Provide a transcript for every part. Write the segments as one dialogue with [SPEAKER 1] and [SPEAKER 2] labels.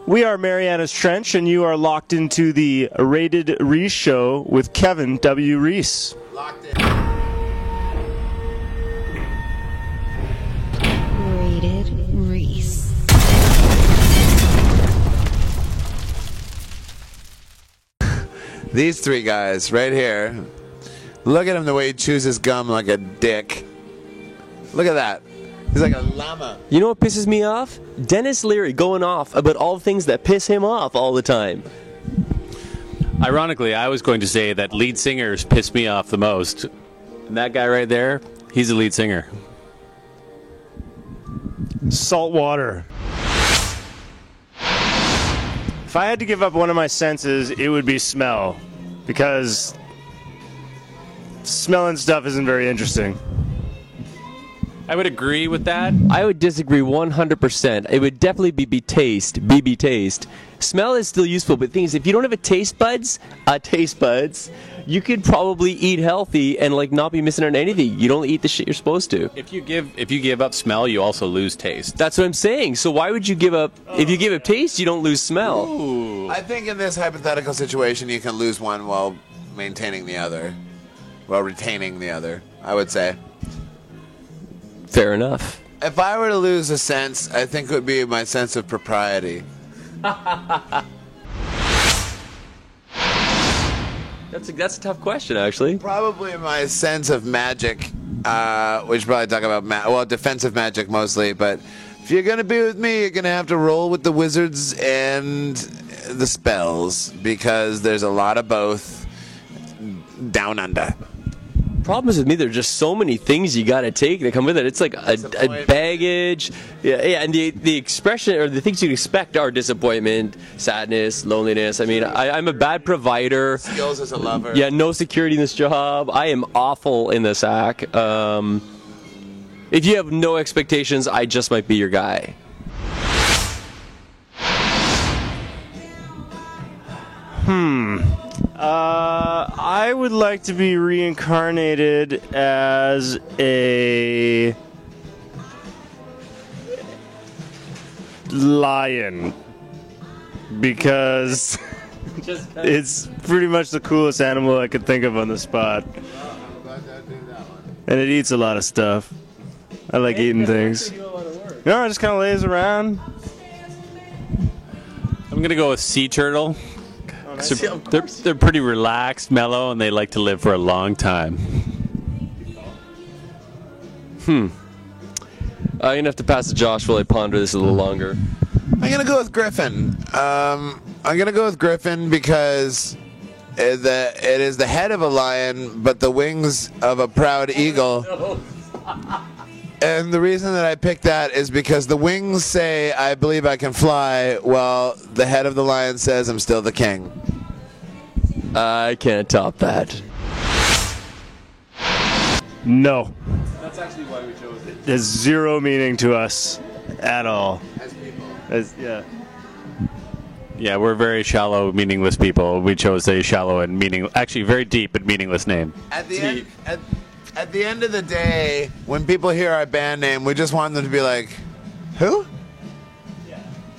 [SPEAKER 1] We are Mariana's Trench, and you are locked into the Rated Reese Show with Kevin W. Reese.
[SPEAKER 2] Locked in.
[SPEAKER 3] Rated Reese.
[SPEAKER 2] These three guys right here. Look at him the way he chews his gum like a dick. Look at that. He's like a llama.
[SPEAKER 4] You know what pisses me off? Dennis Leary going off about all the things that piss him off all the time.
[SPEAKER 5] Ironically, I was going to say that lead singers piss me off the most. And that guy right there, he's a lead singer.
[SPEAKER 1] Salt water. If I had to give up one of my senses, it would be smell. Because smelling stuff isn't very interesting.
[SPEAKER 5] I would agree with that.
[SPEAKER 4] I would disagree 100%. It would definitely be taste. BB taste. Smell is still useful, but the thing is, if you don't have a taste buds, you could probably eat healthy and like not be missing out on anything. You don't eat the shit you're supposed to.
[SPEAKER 5] If you give up smell, you also lose taste.
[SPEAKER 4] That's what I'm saying. So why would you give up? If you give up taste, you don't lose smell.
[SPEAKER 5] Ooh.
[SPEAKER 2] I think in this hypothetical situation, you can lose one while maintaining the other. While retaining the other, I would say.
[SPEAKER 4] Fair enough.
[SPEAKER 2] If I were to lose a sense, I think it would be my sense of propriety.
[SPEAKER 4] That's a tough question, actually.
[SPEAKER 2] Probably my sense of magic. We should probably talk about defensive magic mostly. But if you're gonna be with me, you're gonna have to roll with the wizards and the spells because there's a lot of both down under.
[SPEAKER 4] Problem is with me, there are just so many things you got to take that come with it. It's like a baggage, yeah, and the expression or the things you expect are disappointment, sadness, loneliness. I mean, I'm a bad provider.
[SPEAKER 2] Skills as a lover.
[SPEAKER 4] Yeah, no security in this job. I am awful in the sack. If you have no expectations, I just might be your guy.
[SPEAKER 1] I would like to be reincarnated as a lion because it's pretty much the coolest animal I could think of on the spot. And it eats a lot of stuff. I like eating things. No, it just kind of lays around.
[SPEAKER 5] I'm going to go with sea turtle. They're pretty relaxed, mellow, and they like to live for a long time.
[SPEAKER 4] I'm going to have to pass to Josh while I ponder this a little longer.
[SPEAKER 2] I'm going to go with Griffin. I'm going to go with Griffin because it is the head of a lion, but the wings of a proud eagle. And the reason that I picked that is because the wings say, I believe I can fly, while the head of the lion says, I'm still the king.
[SPEAKER 4] I can't top that.
[SPEAKER 1] No.
[SPEAKER 5] That's actually why we chose it.
[SPEAKER 1] It has zero meaning to us at all.
[SPEAKER 2] As people.
[SPEAKER 1] Yeah.
[SPEAKER 5] Yeah, we're very shallow, meaningless people. We chose a shallow and actually very deep but meaningless name.
[SPEAKER 2] At the end of the day, when people hear our band name, we just want them to be like, who?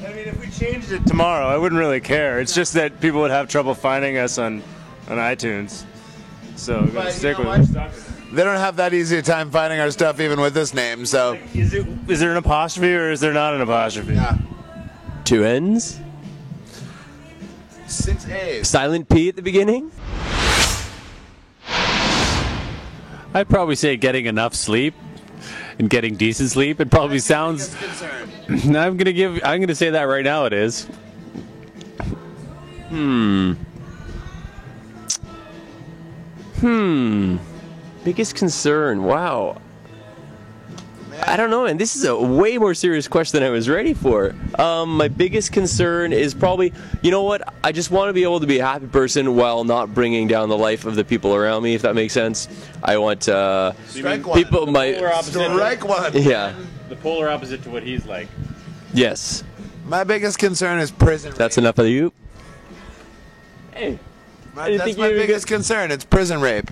[SPEAKER 1] I mean, if we changed it tomorrow, I wouldn't really care. It's just that people would have trouble finding us on iTunes. So we're gonna stick with it.
[SPEAKER 2] They don't have that easy a time finding our stuff even with this name, so.
[SPEAKER 1] Is there an apostrophe or is there not an apostrophe?
[SPEAKER 2] Yeah.
[SPEAKER 4] 2 N's?
[SPEAKER 2] 6 A's.
[SPEAKER 4] Silent P at the beginning?
[SPEAKER 5] I'd probably say getting enough sleep and getting decent sleep. It probably sounds. I'm gonna say that right now. It is.
[SPEAKER 4] Biggest concern. Wow. I don't know, man. This is a way more serious question than I was ready for. My biggest concern is probably, you know what? I just want to be able to be a happy person while not bringing down the life of the people around me, if that makes sense. I want
[SPEAKER 2] Strike one.
[SPEAKER 4] people might.
[SPEAKER 2] Strike one.
[SPEAKER 4] Yeah.
[SPEAKER 5] The polar opposite to what he's like.
[SPEAKER 4] Yes.
[SPEAKER 2] My biggest concern is prison rape.
[SPEAKER 4] That's enough of you. Hey.
[SPEAKER 2] That's my biggest concern. It's prison rape.